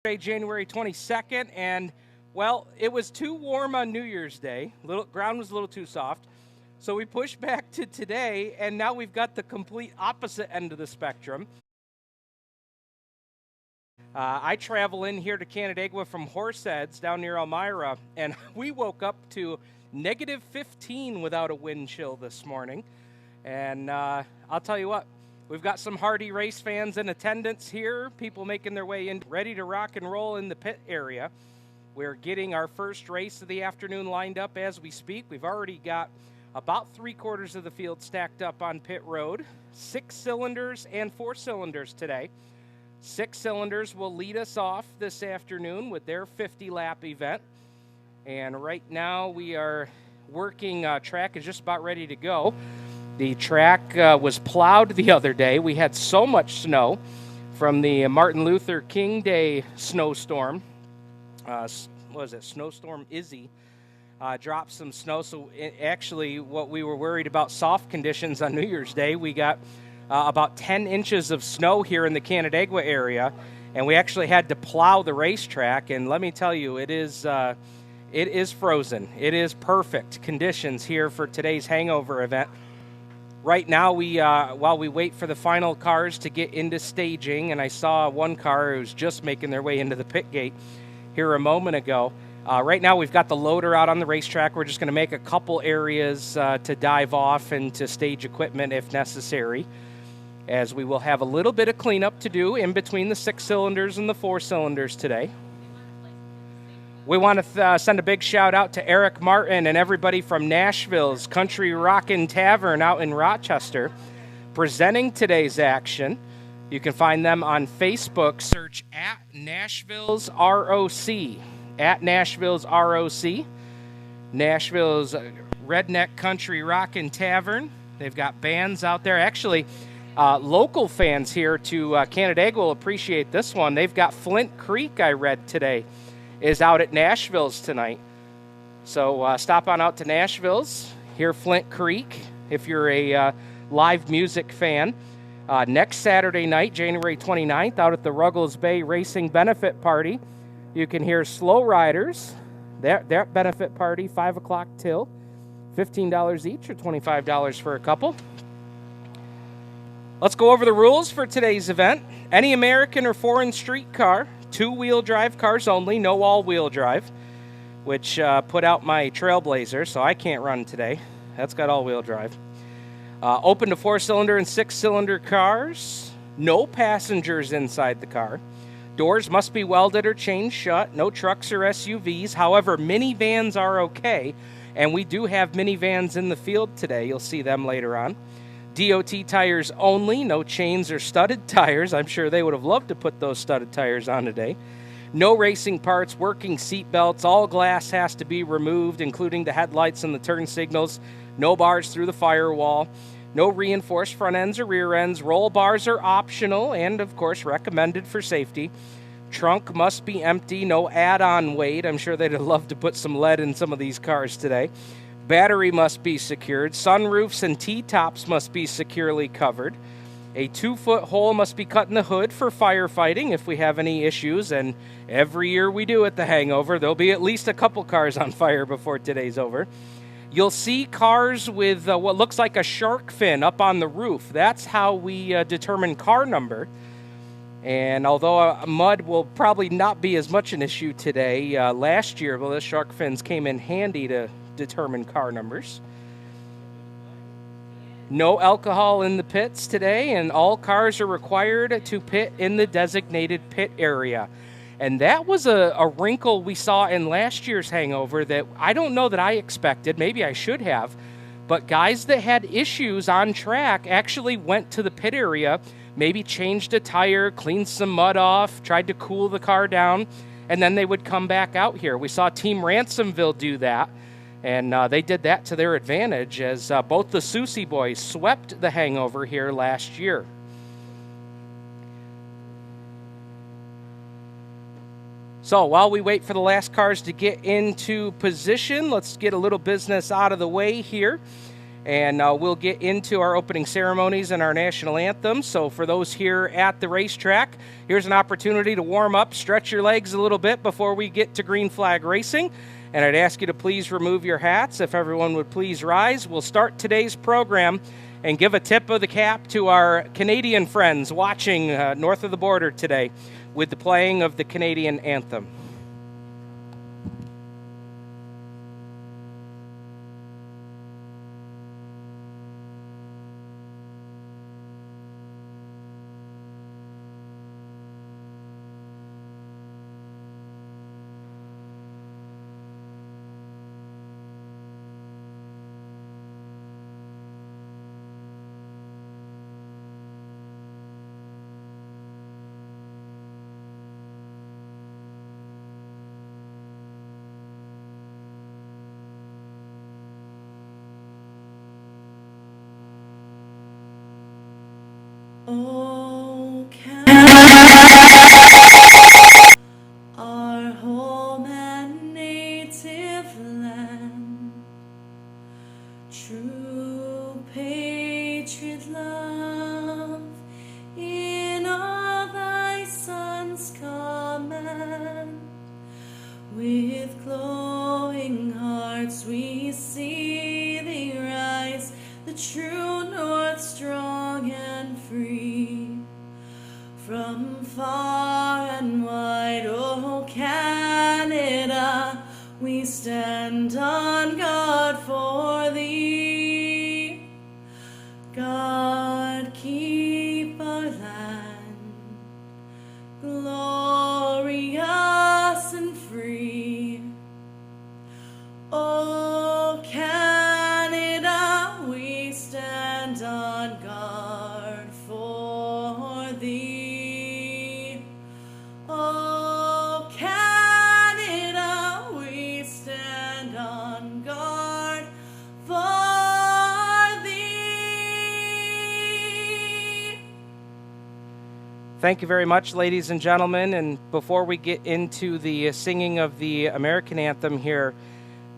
January 22nd, and well, it was too warm on New Year's Day. Ground was a little too soft. So we pushed back to today, and now we've got the complete opposite end of the spectrum. I travel in here to Canandaigua from Horseheads down near Elmira, and we woke up to negative 15 without a wind chill this morning. And I'll tell you what, we've got some hardy race fans in attendance here, people making their way in, ready to rock and roll in the pit area. We're getting our first race of the afternoon lined up as we speak. We've already got about 3/4 of the field stacked up on pit road. 6 cylinders and 4 cylinders today. 6 cylinders will lead us off this afternoon with their 50-lap event. And right now we are working, track is just about ready to go. The track was plowed the other day. We had so much snow from the Martin Luther King Day snowstorm. What was it? Snowstorm Izzy dropped some snow. So actually what we were worried about soft conditions on New Year's Day, we got about 10 inches of snow here in the Canandaigua area, and we actually had to plow the racetrack. And let me tell you, it is frozen. It is perfect conditions here for today's Hangover event. Right now, while we wait for the final cars to get into staging, and I saw one car who's just making their way into the pit gate here a moment ago. Right now, we've got the loader out on the racetrack. We're just going to make a couple areas to dive off and to stage equipment if necessary, as we will have a little bit of cleanup to do in between the 6 cylinders and the 4 cylinders today. We want to send a big shout out to Eric Martin and everybody from Nashville's Country Rockin' Tavern out in Rochester presenting today's action. You can find them on Facebook. Search at Nashville's ROC. At Nashville's ROC. Nashville's Redneck Country Rockin' Tavern. They've got bands out there. Actually, local fans here to Canandaigua will appreciate this one. They've got Flint Creek, I read today, is out at Nashville's tonight. So stop on out to Nashville's, hear Flint Creek if you're a live music fan. Next Saturday night, January 29th, out at the Ruggles Bay Racing Benefit Party, you can hear Slow Riders. Their benefit party, 5 o'clock till, $15 each or $25 for a couple. Let's go over the rules for today's event. Any American or foreign street car, 2-wheel drive cars only, no all-wheel drive, which put out my Trailblazer, so I can't run today. That's got all-wheel drive. Open to 4-cylinder and 6-cylinder cars. No passengers inside the car. Doors must be welded or chained shut. No trucks or SUVs. However, minivans are okay, and we do have minivans in the field today. You'll see them later on. DOT tires only, no chains or studded tires. I'm sure they would have loved to put those studded tires on today. No racing parts, working seat belts. All glass has to be removed, including the headlights and the turn signals. No bars through the firewall. No reinforced front ends or rear ends. Roll bars are optional and, of course, recommended for safety. Trunk must be empty. No add-on weight. I'm sure they'd have loved to put some lead in some of these cars today. Battery must be secured. Sunroofs and T-tops must be securely covered. A 2-foot hole must be cut in the hood for firefighting if we have any issues, and every year we do at the Hangover, there'll be at least a couple cars on fire before today's over. You'll see cars with what looks like a shark fin up on the roof. That's how we determine car number. And although mud will probably not be as much an issue today, last year, well, the shark fins came in handy to determine car numbers. No alcohol in the pits today, and all cars are required to pit in the designated pit area. And that was a wrinkle we saw in last year's Hangover that I don't know that I expected. Maybe I should have. But guys that had issues on track actually went to the pit area, maybe changed a tire, cleaned some mud off, tried to cool the car down, and then they would come back out here. We saw Team Ransomville do that. And they did that to their advantage as both the Susie boys swept the Hangover here last year. So while we wait for the last cars to get into position, let's get a little business out of the way here. And we'll get into our opening ceremonies and our national anthem. So for those here at the racetrack, here's an opportunity to warm up, stretch your legs a little bit before we get to green flag racing. And I'd ask you to please remove your hats. If everyone would please rise. We'll start today's program and give a tip of the cap to our Canadian friends watching north of the border today with the playing of the Canadian anthem. Oh, Canada, our home and native land, true patriot love in all thy sons' command. With glowing hearts we see thee rise, the true north strong and free. From far and wide, oh Canada, we stand on guard for thee. God keep our land glorious and free. Oh Canada, we stand on guard for thee. Oh Canada, we stand on guard for thee. Thank you very much, ladies and gentlemen. And before we get into the singing of the American anthem here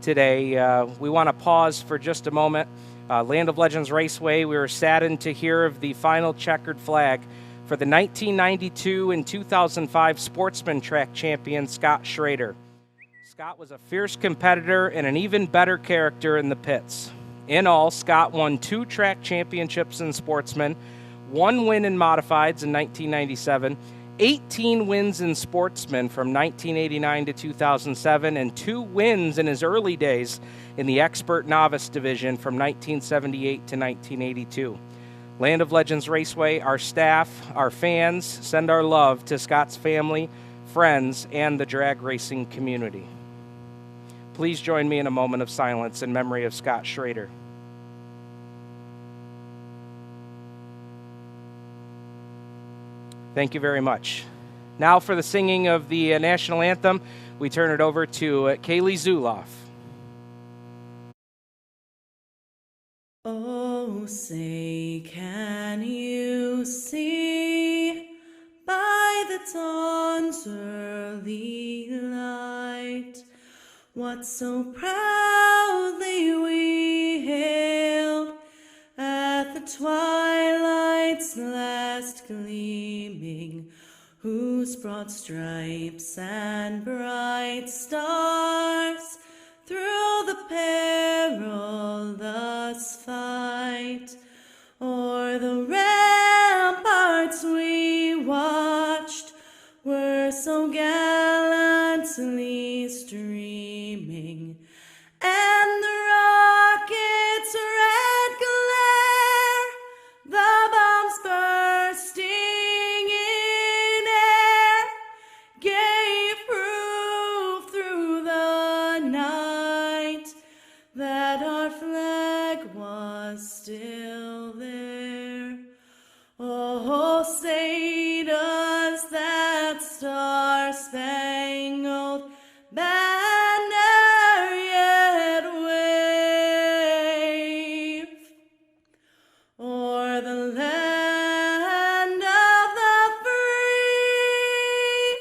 today, we want to pause for just a moment. Land of Legends Raceway, we were saddened to hear of the final checkered flag for the 1992 and 2005 Sportsman Track champion, Scott Schrader. Scott was a fierce competitor and an even better character in the pits. In all, Scott won 2 track championships in Sportsman, 1 win in Modifieds in 1997, 18 wins in Sportsman from 1989 to 2007, and 2 wins in his early days in the Expert Novice Division from 1978 to 1982. Land of Legends Raceway, our staff, our fans, send our love to Scott's family, friends, and the drag racing community. Please join me in a moment of silence in memory of Scott Schrader. Thank you very much. Now for the singing of the national anthem, we turn it over to Kaylee Zuloff. Oh, say, can you see by the dawn's early light what so proudly we hailed at the twilight's last gleaming, whose broad stripes and bright stars through the perilous fight o'er the ramparts we watched were so gallantly streaming, and the rocket's red glare, the bombs bursting in air, gave proof through the night that our flag was still there. Oh, say does that star-spangled banner yet wave o'er the land of the free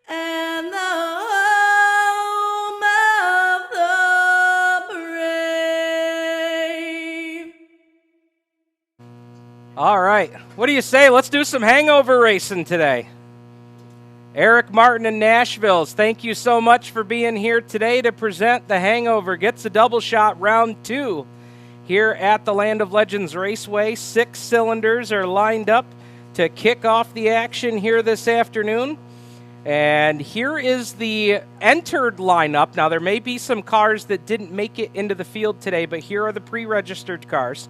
and the home of the brave? What do you say? Let's do some hangover racing today. Eric Martin in Nashville, thank you so much for being here today to present the Hangover. Gets a double shot round 2 here at the Land of Legends Raceway. 6 cylinders are lined up to kick off the action here this afternoon. And here is the entered lineup. Now, there may be some cars that didn't make it into the field today, but here are the pre-registered cars.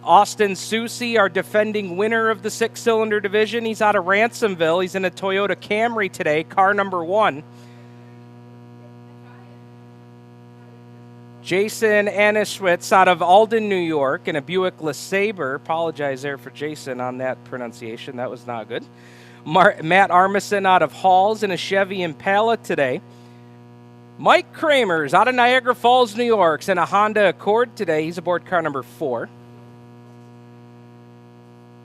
Austin Soucy, our defending winner of the 6-cylinder division. He's out of Ransomville. He's in a Toyota Camry today, car number 1. Jason Anischwitz out of Alden, New York, in a Buick LeSabre. Apologize there for Jason on that pronunciation. That was not good. Matt Armisen out of Halls in a Chevy Impala today. Mike Kramers out of Niagara Falls, New York, in a Honda Accord today. He's aboard car number 4.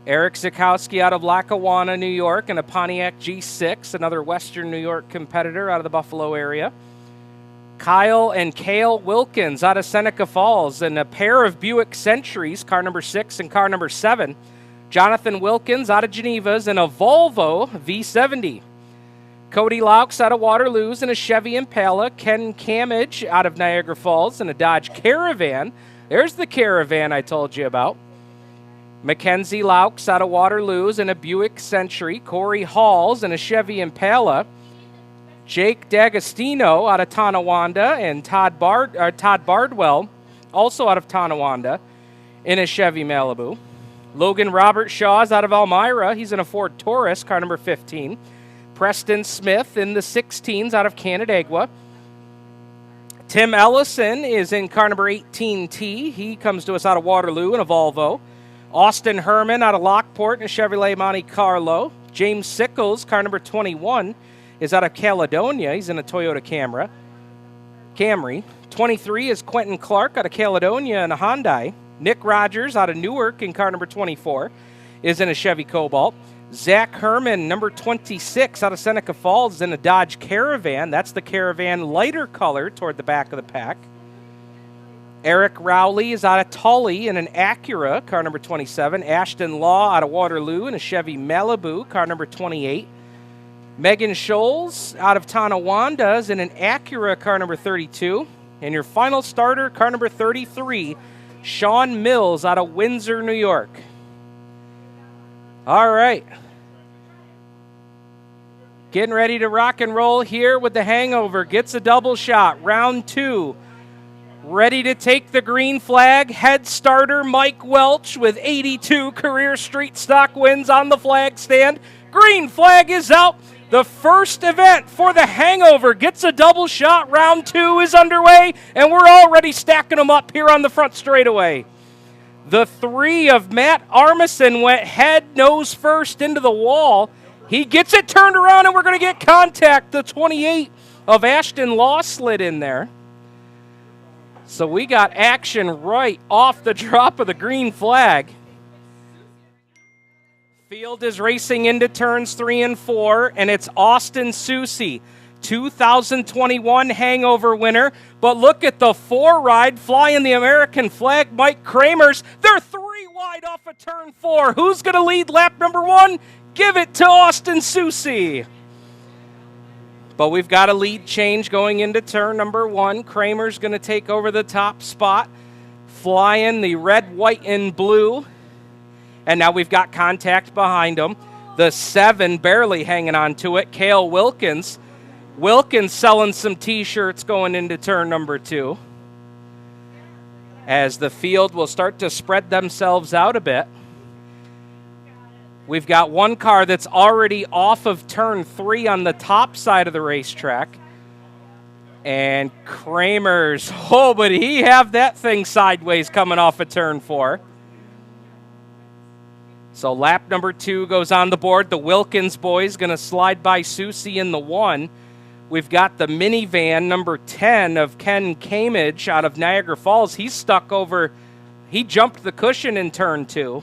Eric Zukowski out of Lackawanna, New York, in a Pontiac G6, another Western New York competitor out of the Buffalo area. Kyle and Cale Wilkins out of Seneca Falls, in a pair of Buick Centuries, car number 6 and car number 7. Jonathan Wilkins out of Geneva's in a Volvo V70. Cody Laux out of Waterloo's in a Chevy Impala. Ken Camage out of Niagara Falls in a Dodge Caravan. There's the Caravan I told you about. Mackenzie Laux out of Waterloo's in a Buick Century. Corey Halls in a Chevy Impala. Jake D'Agostino out of Tonawanda, and Todd Bardwell, also out of Tonawanda, in a Chevy Malibu. Logan Robert Shaw's out of Elmira. He's in a Ford Taurus, car number 15. Preston Smith in the 16s out of Canandaigua. Tim Ellison is in car number 18T. He comes to us out of Waterloo in a Volvo. Austin Herman out of Lockport in a Chevrolet Monte Carlo. James Sickles, car number 21, is out of Caledonia. He's in a Toyota Camry. 23 is Quentin Clark out of Caledonia in a Hyundai. Nick Rogers out of Newark in car number 24 is in a Chevy Cobalt. Zach Herman, number 26, out of Seneca Falls, is in a Dodge Caravan. That's the Caravan lighter color toward the back of the pack. Eric Rowley is out of Tully in an Acura, car number 27. Ashton Law out of Waterloo in a Chevy Malibu, car number 28. Megan Scholes out of Tonawanda is in an Acura, car number 32. And your final starter, car number 33, Sean Mills out of Windsor, New York. All right. Getting ready to rock and roll here with the Hangover. Gets a double shot, round 2. Ready to take the green flag, head starter Mike Welch with 82 career street stock wins on the flag stand. Green flag is out. The first event for the Hangover gets a double shot. Round 2 is underway, and we're already stacking them up here on the front straightaway. The 3 of Matt Armisen went head, nose first into the wall. He gets it turned around, and we're going to get contact. The 28 of Ashton Law slid in there. So we got action right off the drop of the green flag. Field is racing into turns 3 and 4, and it's Austin Soucy, 2021 Hangover winner. But look at the 4 ride flying the American flag, Mike Kramers. They're 3 wide off of turn 4. Who's going to lead lap number 1? Give it to Austin Soucy. But we've got a lead change going into turn number 1. Kramer's going to take over the top spot, flying the red, white, and blue. And now we've got contact behind him. The 7 barely hanging on to it, Cale Wilkins. Wilkins selling some T-shirts going into turn number 2. As the field will start to spread themselves out a bit. We've got one car that's already off of turn 3 on the top side of the racetrack. And Kramer's, oh, but he have that thing sideways coming off of turn 4. So lap number 2 goes on the board. The Wilkins boys going to slide by Soucy in the 1. We've got the minivan number 10 of Ken Camage out of Niagara Falls. He's stuck over, he jumped the cushion in turn 2.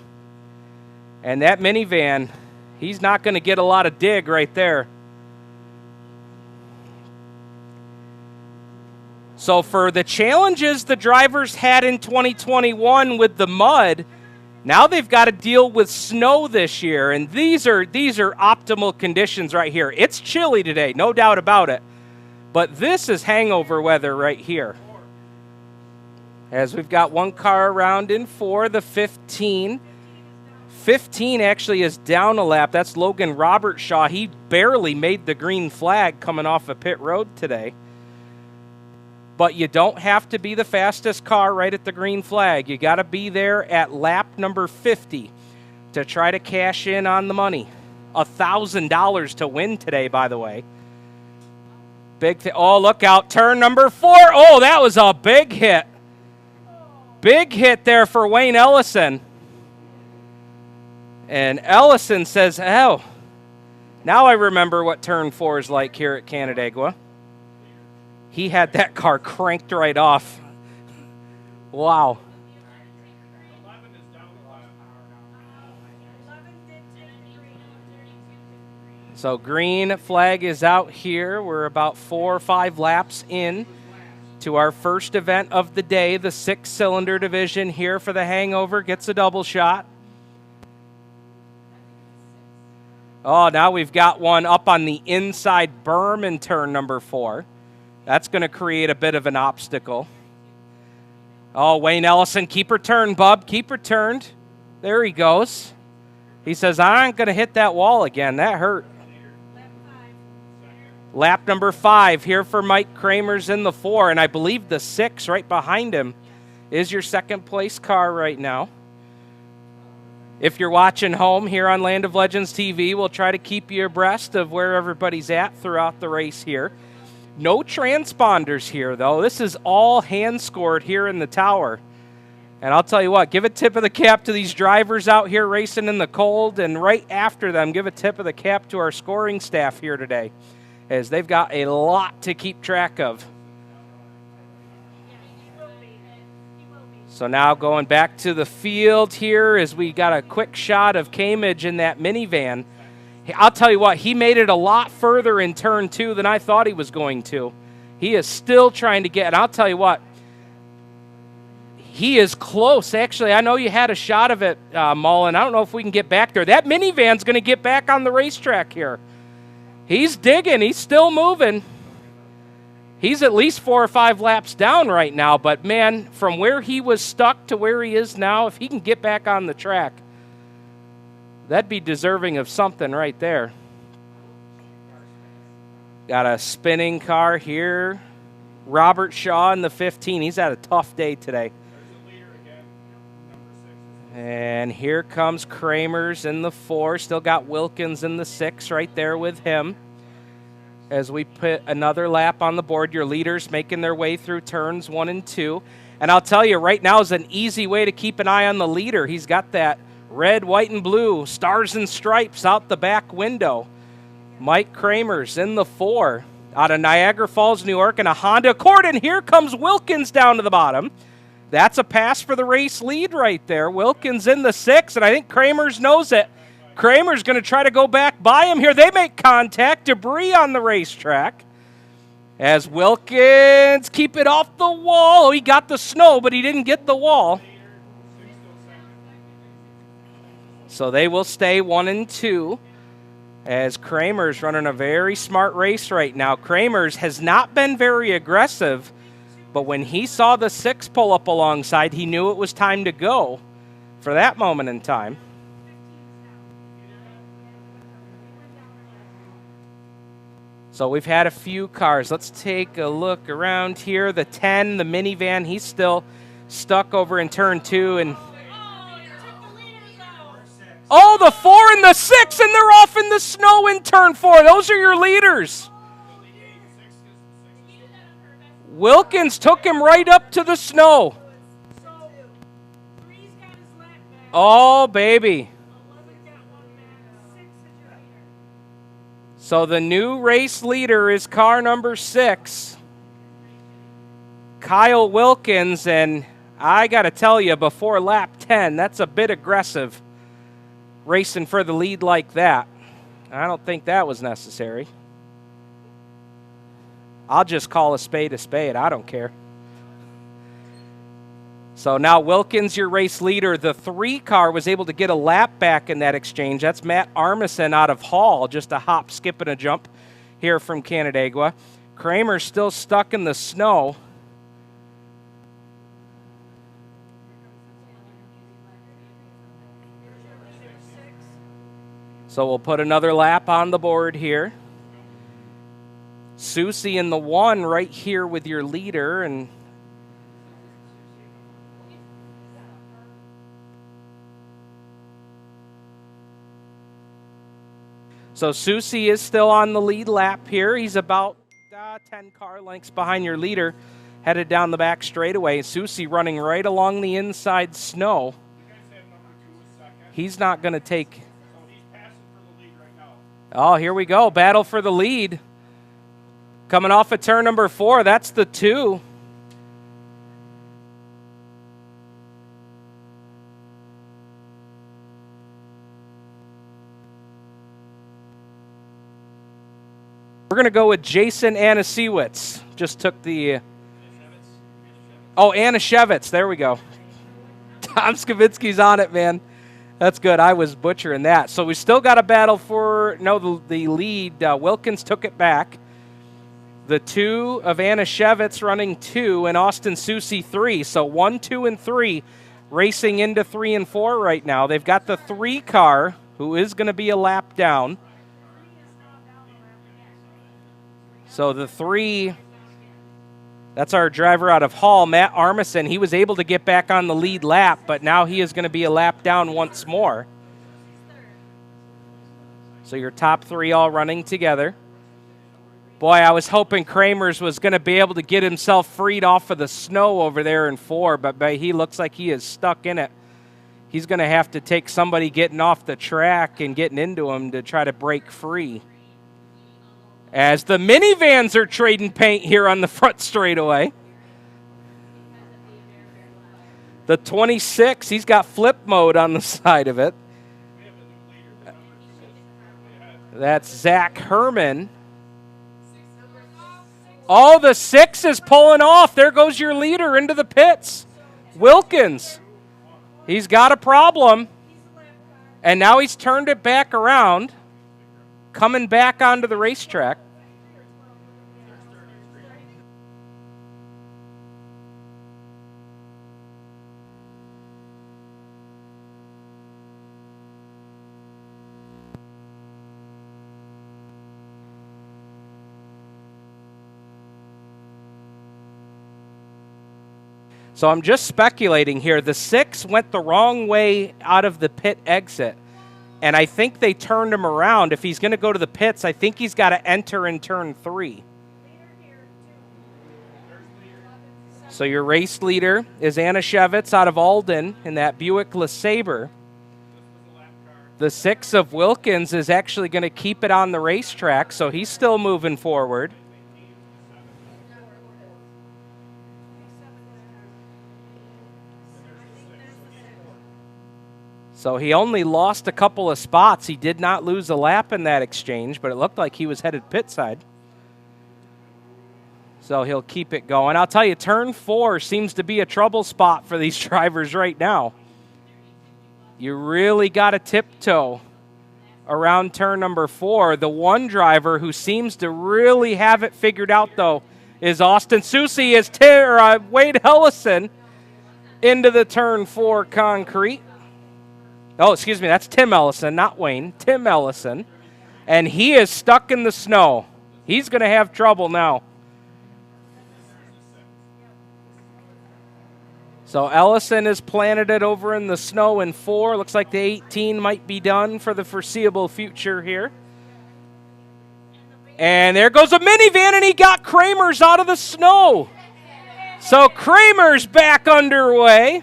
And that minivan, he's not going to get a lot of dig right there. So for the challenges the drivers had in 2021 with the mud, Now they've got to deal with snow this year, and these are optimal conditions right here. It's chilly today, no doubt about it. But this is hangover weather right here. As we've got one car around in 4, the 15. 15 actually is down a lap. That's Logan Robertshaw. He barely made the green flag coming off of pit road today. But you don't have to be the fastest car right at the green flag. You got to be there at lap number 50 to try to cash in on the money. $1,000 to win today, by the way. Oh, look out. Turn number 4. Oh, that was a big hit. Big hit there for Wayne Ellison. And Ellison says, oh, now I remember what turn 4 is like here at Canandaigua. He had that car cranked right off. Wow. So green flag is out here. We're about 4 or 5 laps in to our first event of the day. The 6-cylinder division here for the Hangover gets a double shot. Oh, now we've got one up on the inside berm in turn number 4. That's going to create a bit of an obstacle. Oh, Wayne Ellison, keep her turned, bub. Keep her turned. There he goes. He says, I ain't going to hit that wall again. That hurt. Lap number 5 here for Mike Kramer's in the 4, and I believe the 6 right behind him is your second place car right now. If you're watching home here on Land of Legends TV, we'll try to keep you abreast of where everybody's at throughout the race here. No transponders here, though. This is all hand-scored here in the tower. And I'll tell you what, give a tip of the cap to these drivers out here racing in the cold, and right after them, give a tip of the cap to our scoring staff here today, as they've got a lot to keep track of. So now going back to the field here as we got a quick shot of Camage in that minivan. I'll tell you what, he made it a lot further in turn 2 than I thought he was going to. He is still trying to get, and I'll tell you what, he is close. Actually, I know you had a shot of it, Mullen. I don't know if we can get back there. That minivan's going to get back on the racetrack here. He's digging. He's still moving. He's at least 4 or 5 laps down right now, but man, from where he was stuck to where he is now, if he can get back on the track, that'd be deserving of something right there. Got a spinning car here. Robert Shaw in the 15. He's had a tough day today. And here comes Kramer's in the 4. Still got Wilkins in the 6 right there with him. As we put another lap on the board, your leaders making their way through turns 1 and 2. And I'll tell you, right now is an easy way to keep an eye on the leader. He's got that red, white, and blue stars and stripes out the back window. Mike Kramer's in the 4 out of Niagara Falls, New York, in a Honda Accord. And here comes Wilkins down to the bottom. That's a pass for the race lead right there. Wilkins in the 6, and I think Kramer's knows it. Kramer's going to try to go back by him here. They make contact. Debris on the racetrack. As Wilkins keep it off the wall. Oh, he got the snow, but he didn't get the wall. So they will stay 1 and 2. As Kramer's running a very smart race right now. Kramer's has not been very aggressive, but when he saw the 6 pull up alongside, he knew it was time to go for that moment in time. So we've had a few cars. Let's take a look around here. The 10, the minivan, he's still stuck over in turn 2. And oh, the 4 and the 6, and they're off in the snow in turn 4. Those are your leaders. Wilkins took him right up to the snow. Oh, baby. So the new race leader is car number 6, Kyle Wilkins, and I got to tell you, before lap 10, that's a bit aggressive, racing for the lead like that. I don't think that was necessary. I'll just call a spade a spade. I don't care. So now Wilkins, your race leader. The 3 car was able to get a lap back in that exchange. That's Matt Armisen out of Hall, just a hop, skip, and a jump here from Canandaigua. Kramer's still stuck in the snow. So we'll put another lap on the board here. Susie in the 1 right here with your leader, and so Susie is still on the lead lap here. He's about 10 car lengths behind your leader, headed down the back straightaway. Susie running right along the inside snow. He's not going to take... Oh, here we go. Battle for the lead. Coming off of turn number 4, that's the 2. We're going to go with Jason Anasiewicz. Just took the... Oh, Anashevitz. There we go. Tom Skavitsky's on it, man. That's good. I was butchering that. So we still got a battle for... No, the lead. Wilkins took it back. The 2 of Anashevitz running 2 and Austin Susie 3. So 1, 2, and 3 racing into 3 and 4 right now. They've got the 3 car, who is going to be a lap down. So the 3, that's our driver out of Hall, Matt Armisen. He was able to get back on the lead lap, but now he is going to be a lap down once more. So your top 3 all running together. Boy, I was hoping Kramer's was going to be able to get himself freed off of the snow over there in 4, but he looks like he is stuck in it. He's going to have to take somebody getting off the track and getting into him to try to break free. As the minivans are trading paint here on the front straightaway. The 26, he's got flip mode on the side of it. That's Zach Herman. Oh, the 6 is pulling off. There goes your leader into the pits. Wilkins. He's got a problem. And now he's turned it back around, coming back onto the racetrack. So I'm just speculating here. The 6 went the wrong way out of the pit exit, and I think they turned him around. If he's going to go to the pits, I think he's got to enter in turn 3. So your race leader is Anashevitz out of Alden in that Buick LeSabre. The 6 of Wilkins is actually going to keep it on the racetrack, so he's still moving forward. So he only lost a couple of spots. He did not lose a lap in that exchange, but it looked like he was headed pit side. So he'll keep it going. I'll tell you, turn 4 seems to be a trouble spot for these drivers right now. You really got to tiptoe around turn number 4. The 1 driver who seems to really have it figured out, though, is Austin Susie, is Wade Ellison into the turn 4 concrete. Oh, excuse me, that's Tim Ellison, not Wayne. Tim Ellison. And he is stuck in the snow. He's going to have trouble now. So Ellison has planted it over in the snow in 4. Looks like the 18 might be done for the foreseeable future here. And there goes a minivan, and he got Kramer's out of the snow. So Kramer's back underway.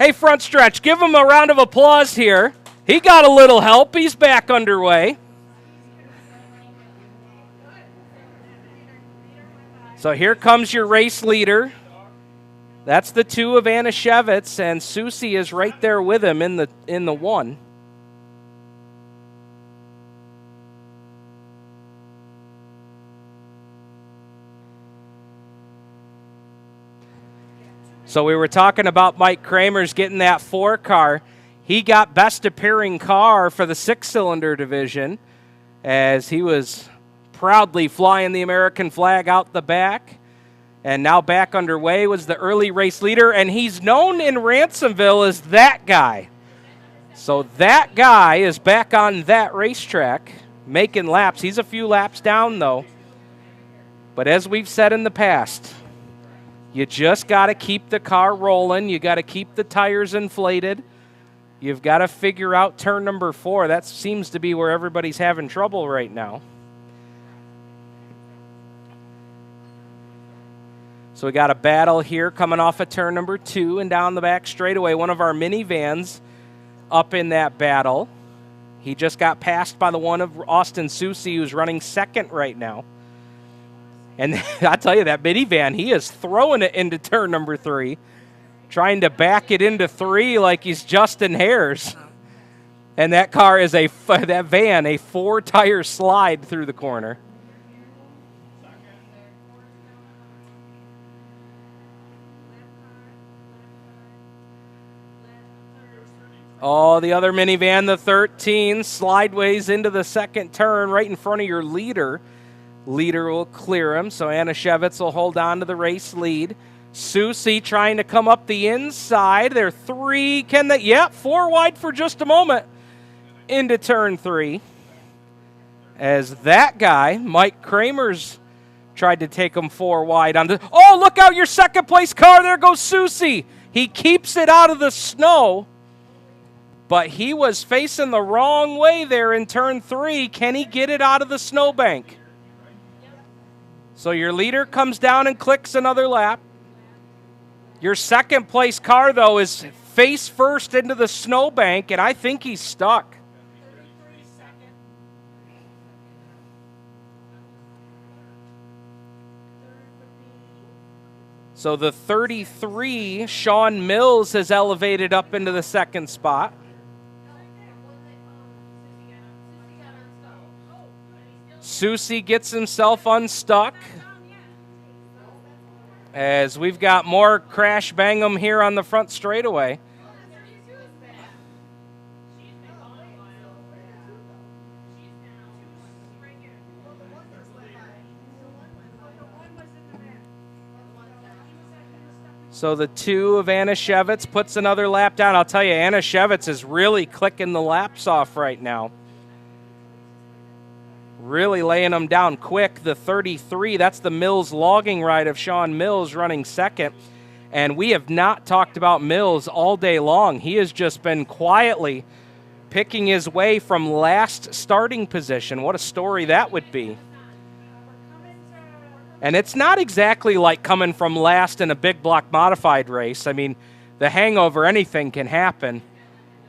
Hey, front stretch, give him a round of applause here. He got a little help. He's back underway. So here comes your race leader. That's the 2 of Anashevitz, and Susie is right there with him in the 1. So we were talking about Mike Kramer's getting that 4 car. He got best appearing car for the 6-cylinder division as he was proudly flying the American flag out the back. And now back underway was the early race leader, and he's known in Ransomville as that guy. So that guy is back on that racetrack making laps. He's a few laps down, though. But as we've said in the past, you just got to keep the car rolling. You got to keep the tires inflated. You've got to figure out turn number 4. That seems to be where everybody's having trouble right now. So we got a battle here coming off of turn number 2 and down the back straightaway. One of our minivans up in that battle. He just got passed by the one of Austin Susie, who's running second right now. And I tell you, that minivan, he is throwing it into turn number 3, trying to back it into 3 like he's Justin Hares. And that car is that van, a 4-tire slide through the corner. Oh, the other minivan, the 13, slideways into the second turn right in front of your leader. Leader will clear him, so Anashevitz will hold on to the race lead. Susie trying to come up the inside. They're 3. Can they? Yep, 4 wide for just a moment into turn 3. As that guy, Mike Kramer's tried to take him 4 wide on the... Oh, look out, your second place car. There goes Susie. He keeps it out of the snow. But he was facing the wrong way there in turn 3. Can he get it out of the snowbank? So your leader comes down and clicks another lap. Your second place car, though, is face first into the snowbank, and I think he's stuck. So the 33, Sean Mills, has elevated up into the second spot. Susie gets himself unstuck as we've got more crash bang-em here on the front straightaway. So the 2 of Anashevitz puts another lap down. I'll tell you, Anashevitz is really clicking the laps off right now. Really laying them down quick. The 33, that's the Mills logging ride of Sean Mills running second. And we have not talked about Mills all day long. He has just been quietly picking his way from last starting position. What a story that would be. And it's not exactly like coming from last in a big block modified race. I mean, the Hangover, anything can happen.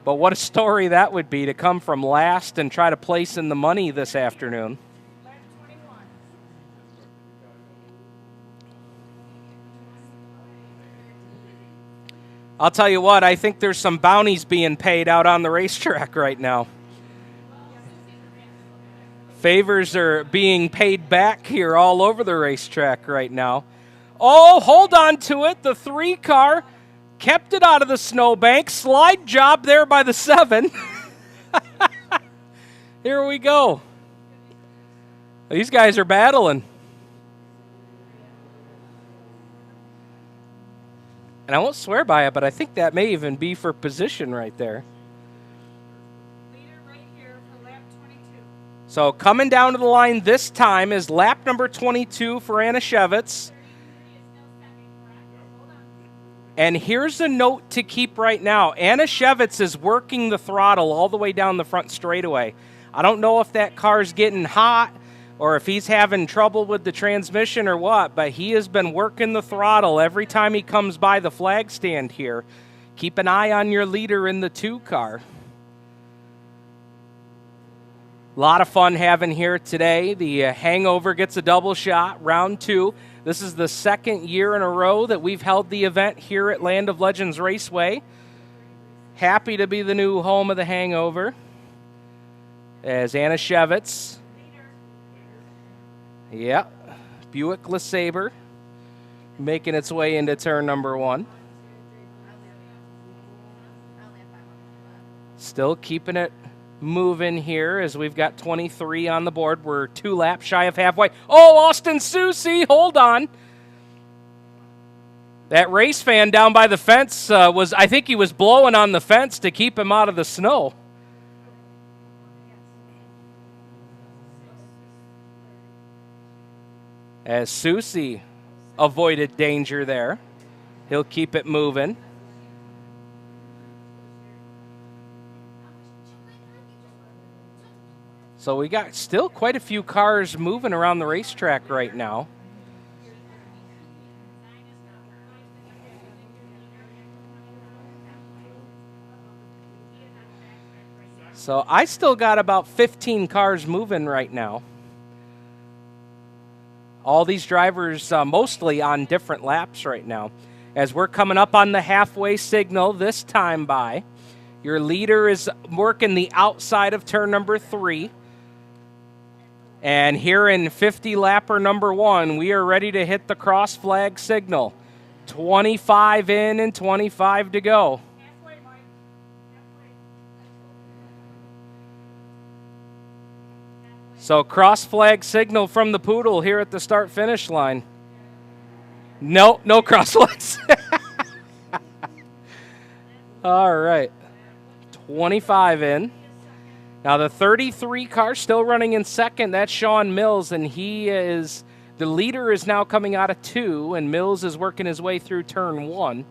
But what a story that would be to come from last and try to place in the money this afternoon. I'll tell you what, I think there's some bounties being paid out on the racetrack right now. Favors are being paid back here all over the racetrack right now. Oh, hold on to it. The 3 car kept it out of the snowbank. Slide job there by the 7. Here we go. These guys are battling. And I won't swear by it, but I think that may even be for position right there. Leader right here for lap 22. So coming down to the line this time is lap number 22 for Anashevitz. And here's a note to keep right now. Anashevitz is working the throttle all the way down the front straightaway. I don't know if that car's getting hot or if he's having trouble with the transmission or what, but he has been working the throttle every time he comes by the flag stand here. Keep an eye on your leader in the 2 car. A lot of fun having here today. The Hangover gets a double shot, round 2. This is the second year in a row that we've held the event here at Land of Legends Raceway. Happy to be the new home of the Hangover. As Anashevitz. Yep. Buick LeSabre making its way into turn number 1. Still keeping it moving here as we've got 23 on the board. We're 2 laps shy of halfway. Oh, Austin Susie, hold on. That race fan down by the fence I think he was blowing on the fence to keep him out of the snow. As Susie avoided danger there, he'll keep it moving. So we got still quite a few cars moving around the racetrack right now. So I still got about 15 cars moving right now. All these drivers mostly on different laps right now. As we're coming up on the halfway signal this time by, your leader is working the outside of turn number 3. And here in 50 lapper number 1, we are ready to hit the cross flag signal. 25 in and 25 to go. So cross flag signal from the Poodle here at the start finish line. No cross flags. All right. 25 in. Now the 33 car still running in second. That's Sean Mills, and the leader is now coming out of 2, and Mills is working his way through turn 1.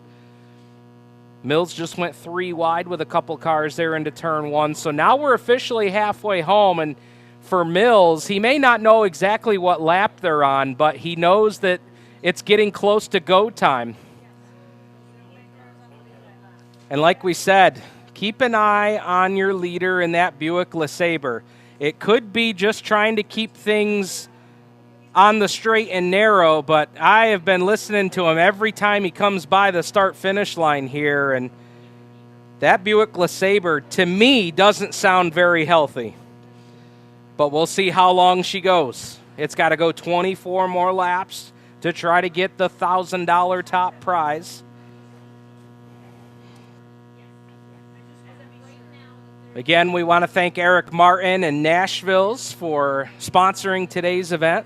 Mills just went 3 wide with a couple cars there into turn 1. So now we're officially halfway home, and for Mills, he may not know exactly what lap they're on, but he knows that it's getting close to go time. And like we said, keep an eye on your leader in that Buick LeSabre. It could be just trying to keep things on the straight and narrow, but I have been listening to him every time he comes by the start-finish line here, and that Buick LeSabre, to me, doesn't sound very healthy. But we'll see how long she goes. It's got to go 24 more laps to try to get the $1,000 top prize. Again, we want to thank Eric Martin and Nashville's for sponsoring today's event.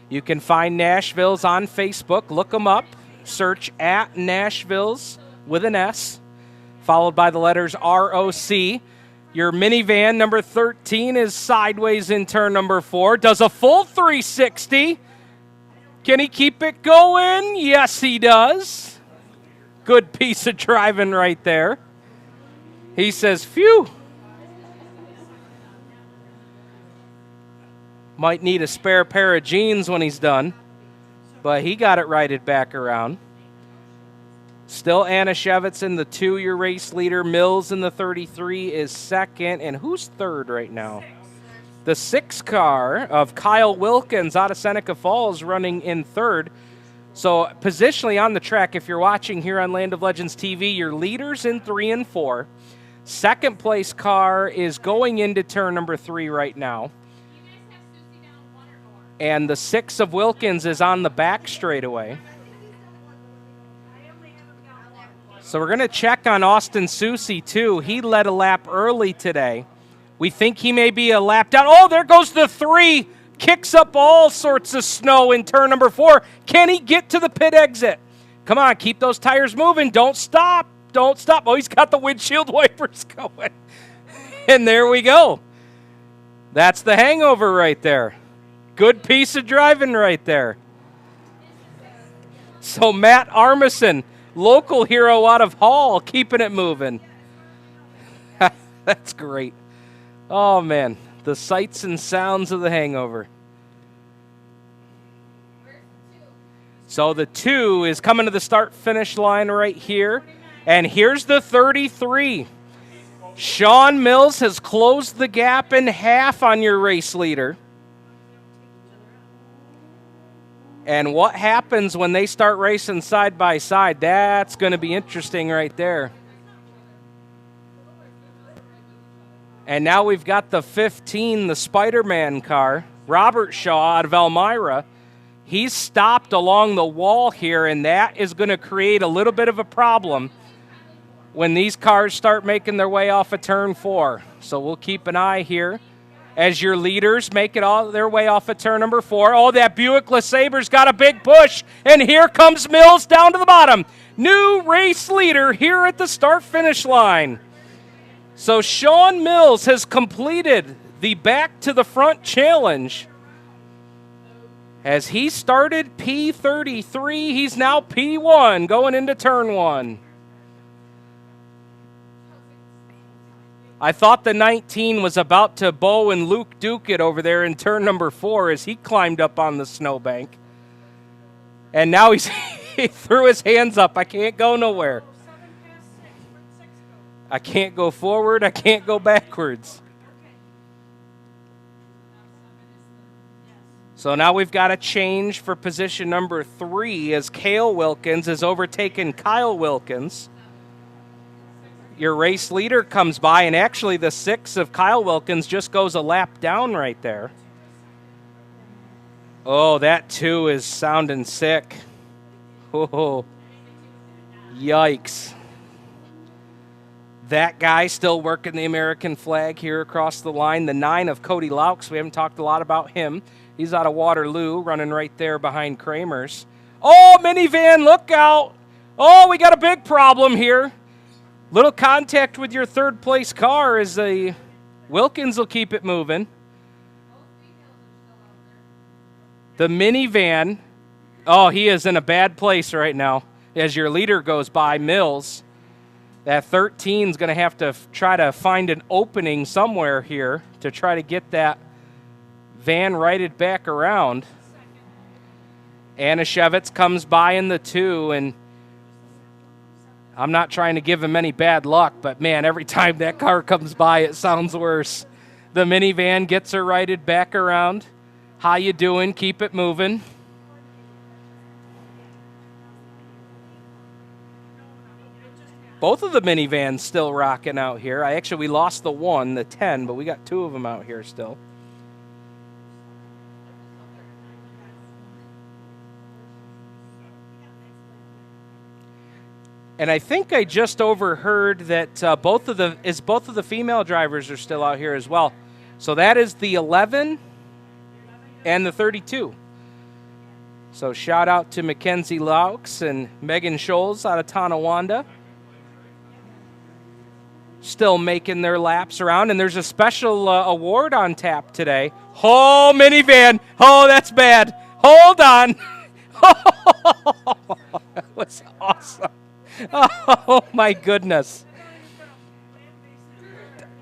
You can find Nashville's on Facebook. Look them up. Search at Nashville's with an S, followed by the letters ROC. Your minivan, number 13, is sideways in turn number 4. Does a full 360. Can he keep it going? Yes, he does. Good piece of driving right there. He says, phew. Might need a spare pair of jeans when he's done. But he got it righted back around. Still Anashevitz in the 2, your race leader. Mills in the 33 is second. And who's third right now? The 6 car of Kyle Wilkins out of Seneca Falls running in third. So positionally on the track, if you're watching here on Land of Legends TV, your leaders in 3 and 4. Second place car is going into turn number 3 right now. And the 6 of Wilkins is on the back straightaway. So we're going to check on Austin Susie, too. He led a lap early today. We think he may be a lap down. Oh, there goes the 3. Kicks up all sorts of snow in turn number 4. Can he get to the pit exit? Come on, keep those tires moving. Don't stop. Don't stop. Oh, he's got the windshield wipers going. And there we go. That's the hangover right there. Good piece of driving right there. So Matt Armisen, local hero out of Hall, keeping it moving. That's great. Oh, man, the sights and sounds of the hangover. So the 2 is coming to the start-finish line right here. And here's the 33. Sean Mills has closed the gap in half on your race leader. And what happens when they start racing side by side? That's going to be interesting right there. And now we've got the 15, the Spider-Man car. Robert Shaw out of Elmira. He's stopped along the wall here, and that is going to create a little bit of a problem. when these cars start making their way off of turn 4. So we'll keep an eye here as your leaders make it all their way off of turn number 4. Oh, that Buick LeSabre's got a big push, and here comes Mills down to the bottom. New race leader here at the start-finish line. So Sean Mills has completed the back to the front challenge. As he started P33, he's now P1 going into turn 1. I thought the 19 was about to Bo and Luke Duke it over there in turn number 4 as he climbed up on the snowbank. And now he threw his hands up. I can't go nowhere. I can't go forward. I can't go backwards. So now we've got a change for position number 3 as Cale Wilkins has overtaken Kyle Wilkins. Your race leader comes by, and actually the 6 of Kyle Wilkins just goes a lap down right there. Oh, that 2 is sounding sick. Oh, yikes. That guy still working the American flag here across the line. The 9 of Cody Laux, we haven't talked a lot about him. He's out of Waterloo, running right there behind Kramer's. Oh, minivan, look out. Oh, we got a big problem here. Little contact with your third place car as the Wilkins will keep it moving. The minivan, oh, he is in a bad place right now as your leader goes by, Mills. That 13 is going to have to try to find an opening somewhere here to try to get that van righted back around. Anashevitz comes by in the 2, and I'm not trying to give him any bad luck, but man, every time that car comes by, it sounds worse. The minivan gets her righted back around. How you doing? Keep it moving. Both of the minivans still rocking out here. We lost the 1, the 10, but we got 2 of them out here still. And I think I just overheard that both of the female drivers are still out here as well. So that is the 11 and the 32. So shout out to Mackenzie Laux and Megan Scholes out of Tonawanda. Still making their laps around, and there's a special award on tap today. Oh, minivan. Oh, that's bad. Hold on. That was awesome. Oh, my goodness.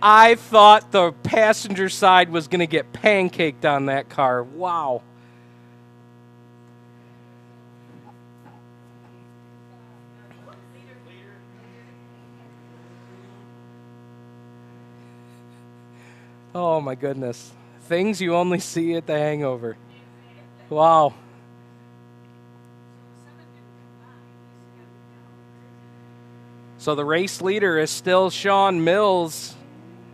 I thought the passenger side was going to get pancaked on that car. Wow. Oh, my goodness. Things you only see at the Hangover. Wow. So the race leader is still Sean Mills.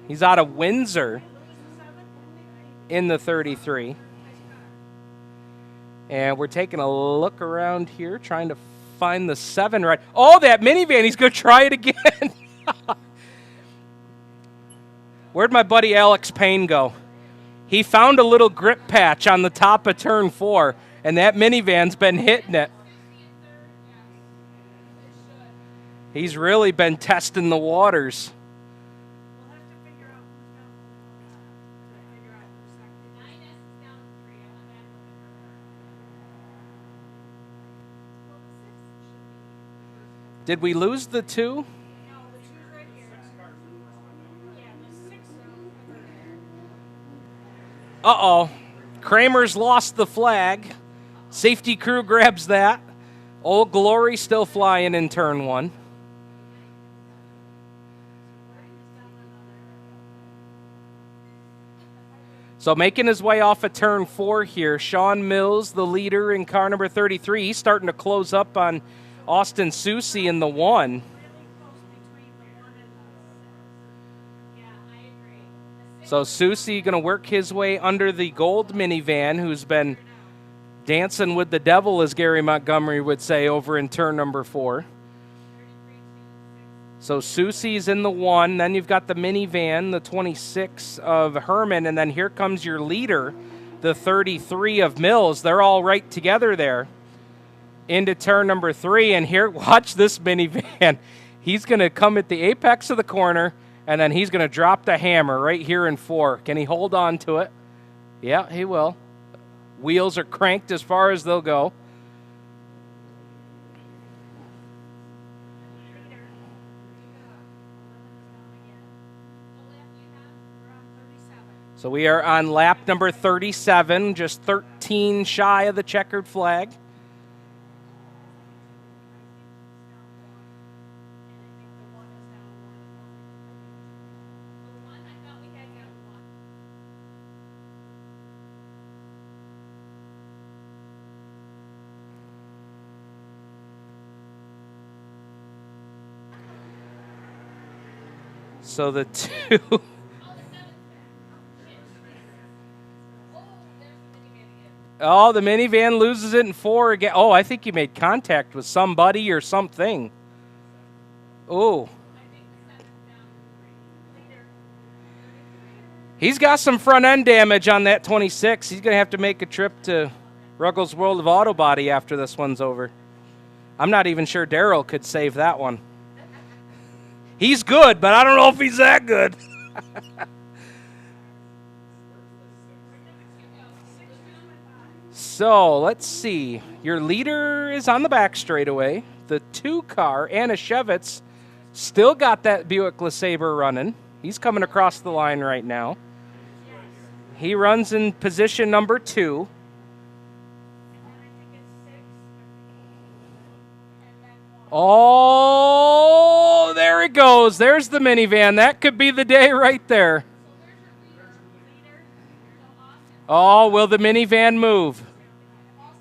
He's out of Windsor in the 33. And we're taking a look around here, trying to find the 7 right. Oh, that minivan, he's going to try it again. Where'd my buddy Alex Payne go? He found a little grip patch on the top of turn 4, and that minivan's been hitting it. He's really been testing the waters. We'll have to figure out who's down to figure out who's second. 9S is down to 3. I'm back with her. Did we lose the 2? No, the 2's right here. Yeah, the 6 over there. Uh-oh. Kramer's lost the flag. Safety crew grabs that. Old Glory still flying in turn 1. So making his way off of turn 4 here, Sean Mills, the leader in car number 33. He's starting to close up on Austin Susie in the 1. So Susie going to work his way under the gold minivan, who's been dancing with the devil, as Gary Montgomery would say, over in turn number 4. So Susie's in the 1. Then you've got the minivan, the 26 of Herman. And then here comes your leader, the 33 of Mills. They're all right together there into turn number 3. And here, watch this minivan. He's going to come at the apex of the corner, and then he's going to drop the hammer right here in 4. Can he hold on to it? Yeah, he will. Wheels are cranked as far as they'll go. So we are on lap number 37, just 13 shy of the checkered flag. So the 2... Oh, the minivan loses it in 4 again. Oh, I think he made contact with somebody or something. Oh. He's got some front end damage on that 26. He's going to have to make a trip to Ruggles World of Auto Body after this one's over. I'm not even sure Daryl could save that one. He's good, but I don't know if he's that good. So, let's see. Your leader is on the back straightaway. The 2 car, Anashevitz, still got that Buick LeSabre running. He's coming across the line right now. He runs in position number 2. Oh, there it goes. There's the minivan. That could be the day right there. Oh, will the minivan move?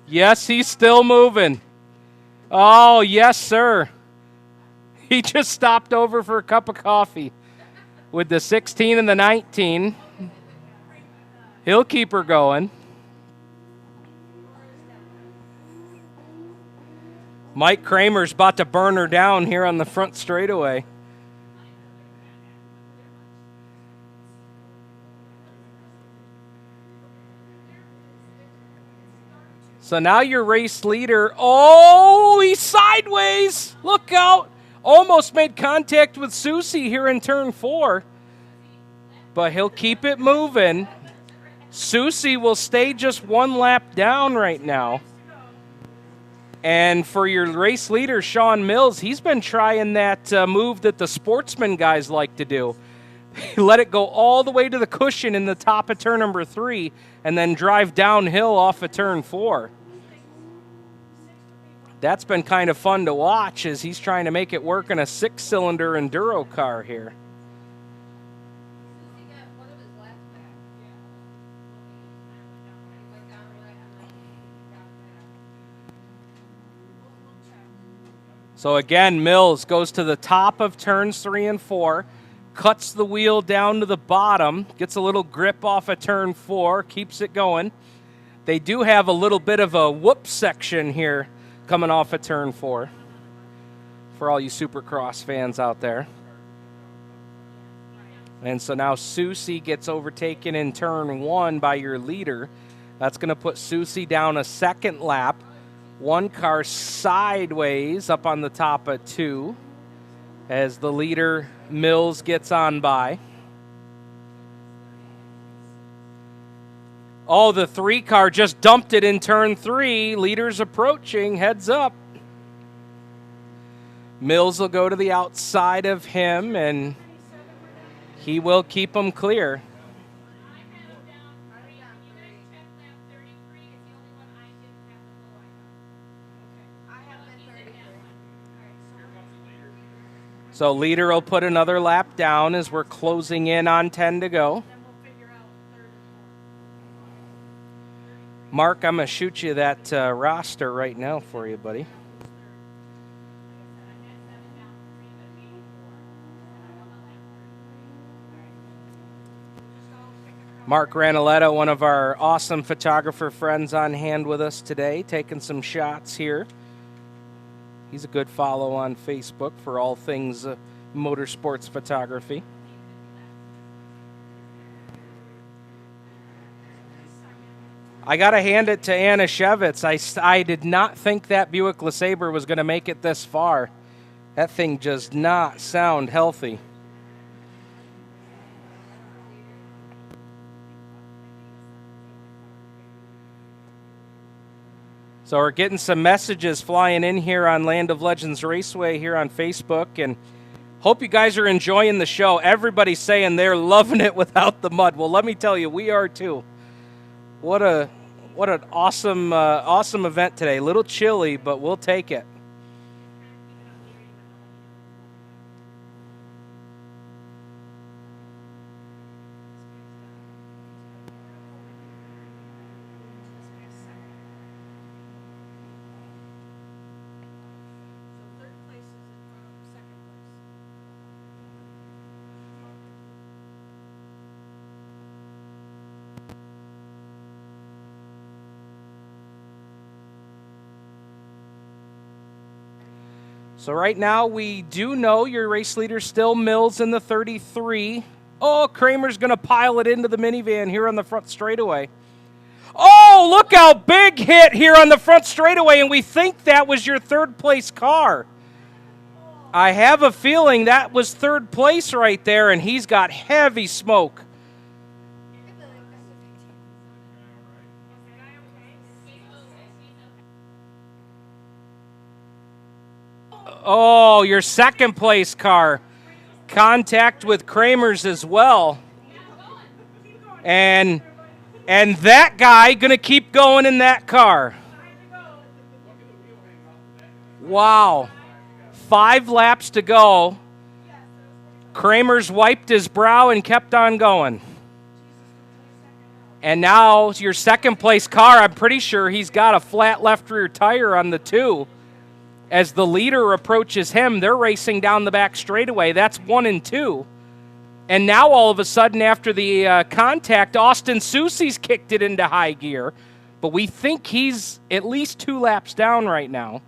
Yes, he's still moving. Oh, yes, sir. He just stopped over for a cup of coffee with the 16 and the 19. He'll keep her going. Mike Kramer's about to burn her down here on the front straightaway. So now your race leader, oh, he's sideways. Look out. Almost made contact with Susie here in turn 4. But he'll keep it moving. Susie will stay just 1 lap down right now. And for your race leader, Sean Mills, he's been trying that move that the sportsman guys like to do. Let it go all the way to the cushion in the top of turn number 3 and then drive downhill off of turn 4. That's been kind of fun to watch as he's trying to make it work in a 6-cylinder Enduro car here. So again, Mills goes to the top of turns 3 and 4, cuts the wheel down to the bottom, gets a little grip off of turn 4, keeps it going. They do have a little bit of a whoop section here coming off of turn 4 for all you Supercross fans out there. And so now Susie gets overtaken in turn 1 by your leader. That's going to put Susie down a 2nd lap. 1 car sideways up on the top of 2 as the leader Mills gets on by. Oh, the 3 car just dumped it in turn 3. Leader's approaching, heads up. Mills will go to the outside of him, and he will keep him clear. So leader will put another lap down as we're closing in on 10 to go. Mark, I'm going to shoot you that roster right now for you, buddy. Mark Ranaletta, one of our awesome photographer friends on hand with us today, taking some shots here. He's a good follow on Facebook for all things motorsports photography. I got to hand it to Anna Shevitz. I did not think that Buick LeSabre was going to make it this far. That thing does not sound healthy. So we're getting some messages flying in here on Land of Legends Raceway here on Facebook, and hope you guys are enjoying the show. Everybody's saying they're loving it without the mud. Well, let me tell you, we are too. What an awesome awesome event today. A little chilly, but we'll take it. So right now we do know your race leader still Mills in the 33. Oh, Kramer's going to pile it into the minivan here on the front straightaway. Oh, look how big hit here on the front straightaway, and we think that was your third place car. I have a feeling that was third place right there, and he's got heavy smoke. Oh, your second place car. Contact with Kramer's as well. And that guy going to keep going in that car. Wow. 5 laps to go. Kramer's wiped his brow and kept on going. And now your second place car, I'm pretty sure he's got a flat left rear tire on the 2. As the leader approaches him, they're racing down the back straightaway. That's 1 and 2. And now all of a sudden, after the contact, Austin Soucy's kicked it into high gear. But we think he's at least 2 laps down right now.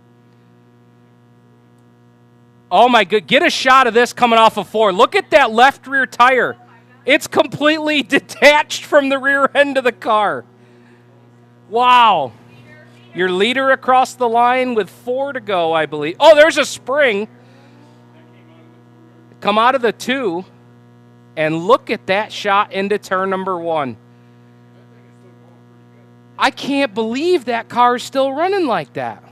Oh, my good. Get a shot of this coming off of 4. Look at that left rear tire. It's completely detached from the rear end of the car. Wow. Your leader across the line with 4 to go, I believe. Oh, there's a spring. Come out of the 2. And look at that shot into turn number 1. I can't believe that car is still running like that.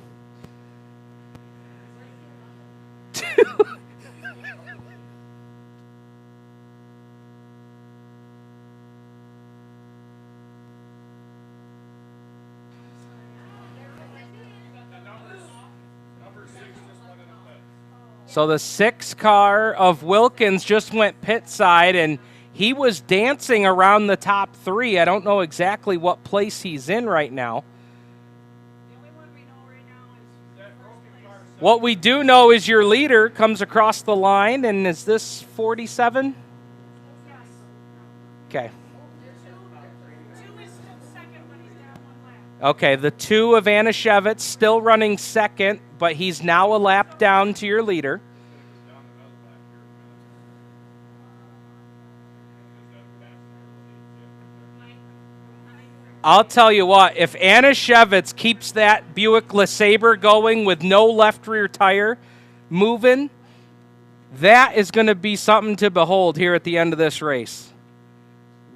So the 6 car of Wilkins just went pit side, and he was dancing around the top 3. I don't know exactly what place he's in right now. What we do know is your leader comes across the line, and is this 47? Okay. Okay, the 2 of Anashevitz still running second, but he's now a lap down to your leader. I'll tell you what, if Anashevitz keeps that Buick LeSabre going with no left rear tire moving, that is going to be something to behold here at the end of this race.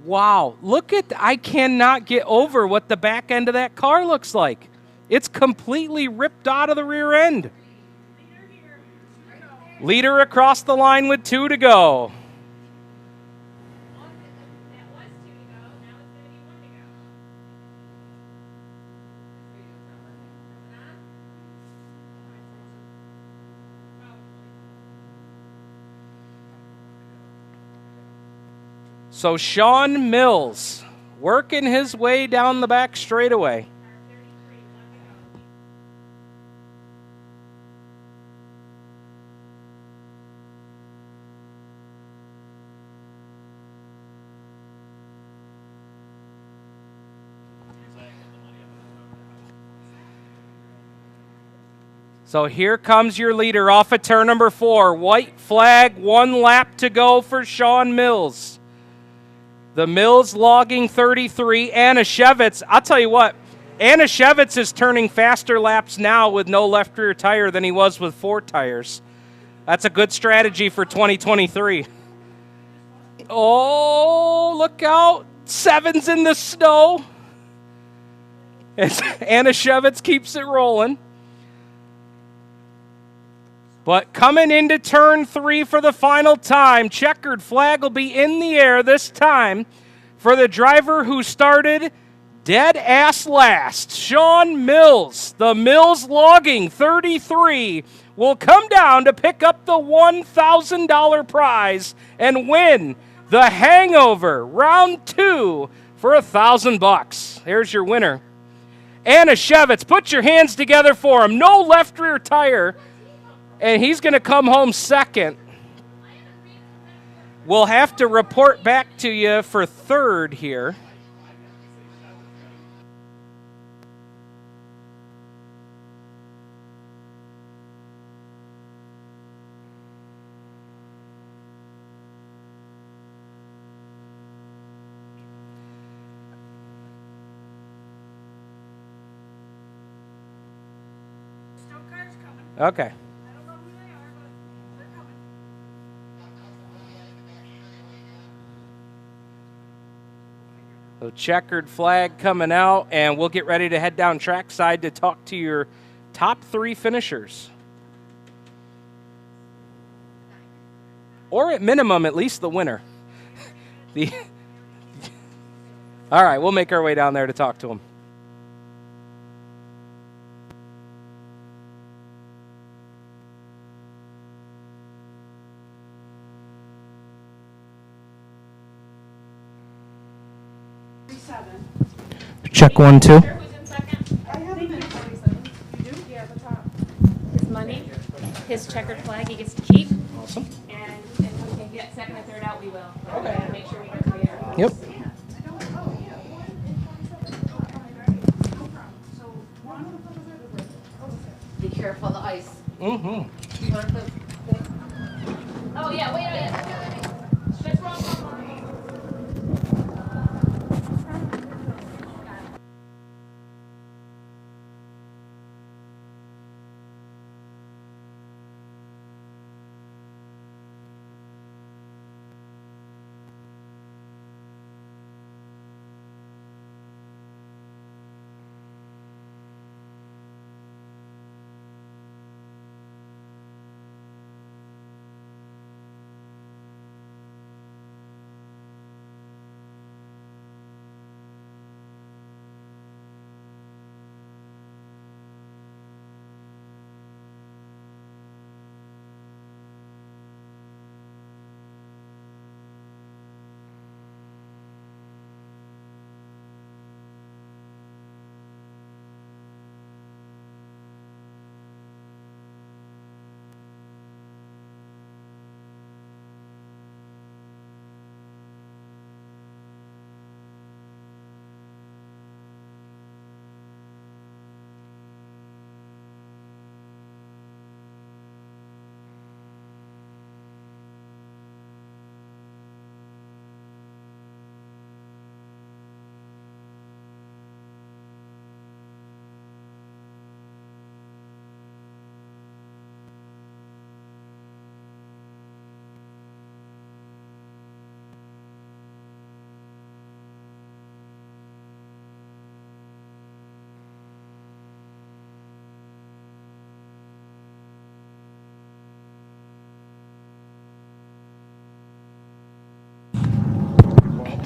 Wow, look at, I cannot get over what the back end of that car looks like. It's completely ripped out of the rear end. Leader across the line with 2 to go. So Sean Mills working his way down the back straightaway. So here comes your leader off of turn number 4. White flag, 1 lap to go for Sean Mills. The Mills logging 33. Anashevitz, I'll tell you what, Anashevitz is turning faster laps now with no left rear tire than he was with 4 tires. That's a good strategy for 2023. Oh, look out. 7's in the snow. As Anashevitz keeps it rolling. But coming into turn 3 for the final time, checkered flag will be in the air this time for the driver who started dead ass last. Sean Mills, the Mills logging 33, will come down to pick up the $1,000 prize and win the Hangover round 2 for $1,000. There's your winner. Anashevitz, put your hands together for him. No left rear tire. And he's going to come home second. We'll have to report back to you for third here. Still cars coming. Okay. I don't know who they are, but they're coming. So checkered flag coming out, and we'll get ready to head down trackside to talk to your top 3 finishers. Or at minimum, at least the winner. All right, we'll make our way down there to talk to him. Check 1, 2. Who's in second? I have him in 47. You do? Yeah, at the top. His money, his checkered flag he gets to keep. Awesome. And if we can get second and third out, we will. Okay. Make sure we get to the air. Yep. Be careful of the ice. Mm-hmm. Oh, yeah, wait a minute. That's wrong.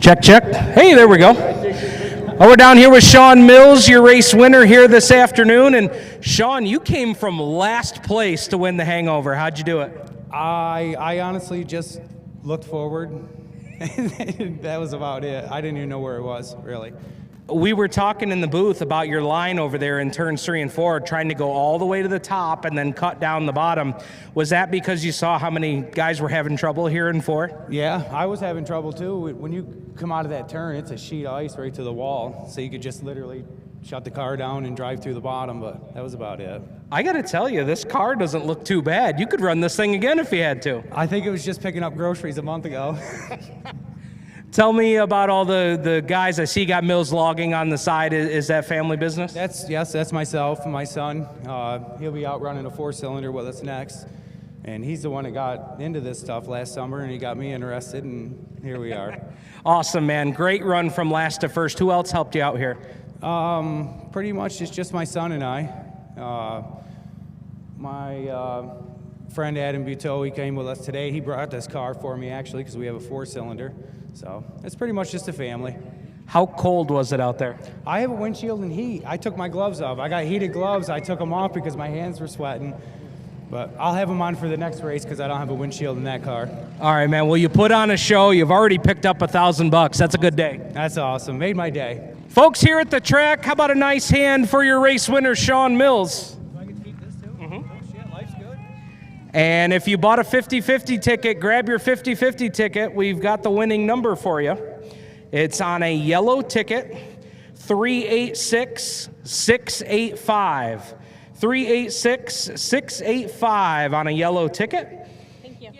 Check, check. Hey, there we go. Oh, we're down here with Sean Mills, your race winner here this afternoon. And Sean, you came from last place to win the Hangover. How'd you do it? I honestly just looked forward. That was about it. I didn't even know where it was, really. We were talking in the booth about your line over there in turns 3 and 4, trying to go all the way to the top and then cut down the bottom. Was that because you saw how many guys were having trouble here in 4? Yeah, I was having trouble too. When you come out of that turn, it's a sheet of ice right to the wall, so you could just literally shut the car down and drive through the bottom, but that was about it. I got to tell you, this car doesn't look too bad. You could run this thing again if you had to. I think it was just picking up groceries a month ago. Tell me about all the guys. I see you got Mills Logging on the side. Is that family business? That's myself and my son. He'll be out running a 4-cylinder with us next. And he's the one that got into this stuff last summer, and he got me interested, and here we are. Awesome, man. Great run from last to first. Who else helped you out here? Pretty much it's just my son and I. My friend Adam Buteau, he came with us today. He brought this car for me, actually, because we have a 4-cylinder. So it's pretty much just a family. How cold was it out there? I have a windshield and heat. I took my gloves off. I got heated gloves. I took them off because my hands were sweating. But I'll have them on for the next race because I don't have a windshield in that car. All right, man. Well, you put on a show. You've already picked up $1,000. That's a good day. That's awesome. Made my day. Folks here at the track, how about a nice hand for your race winner, Sean Mills? I can keep this too? Oh, shit, life's good. And if you bought a 50-50 ticket, grab your 50-50 ticket. We've got the winning number for you. It's on a yellow ticket, 386-685. 386-685 on a yellow ticket. Thank you.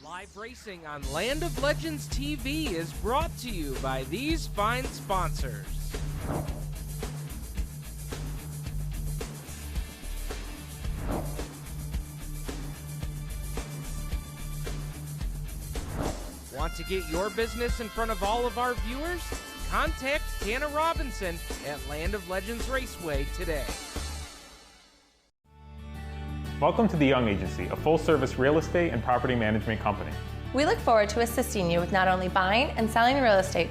Live racing on Land of Legends TV is brought to you by these fine sponsors. Want to get your business in front of all of our viewers? Contact Tana Robinson at Land of Legends Raceway today. Welcome to the Young Agency, a full-service real estate and property management company. We look forward to assisting you with not only buying and selling real estate,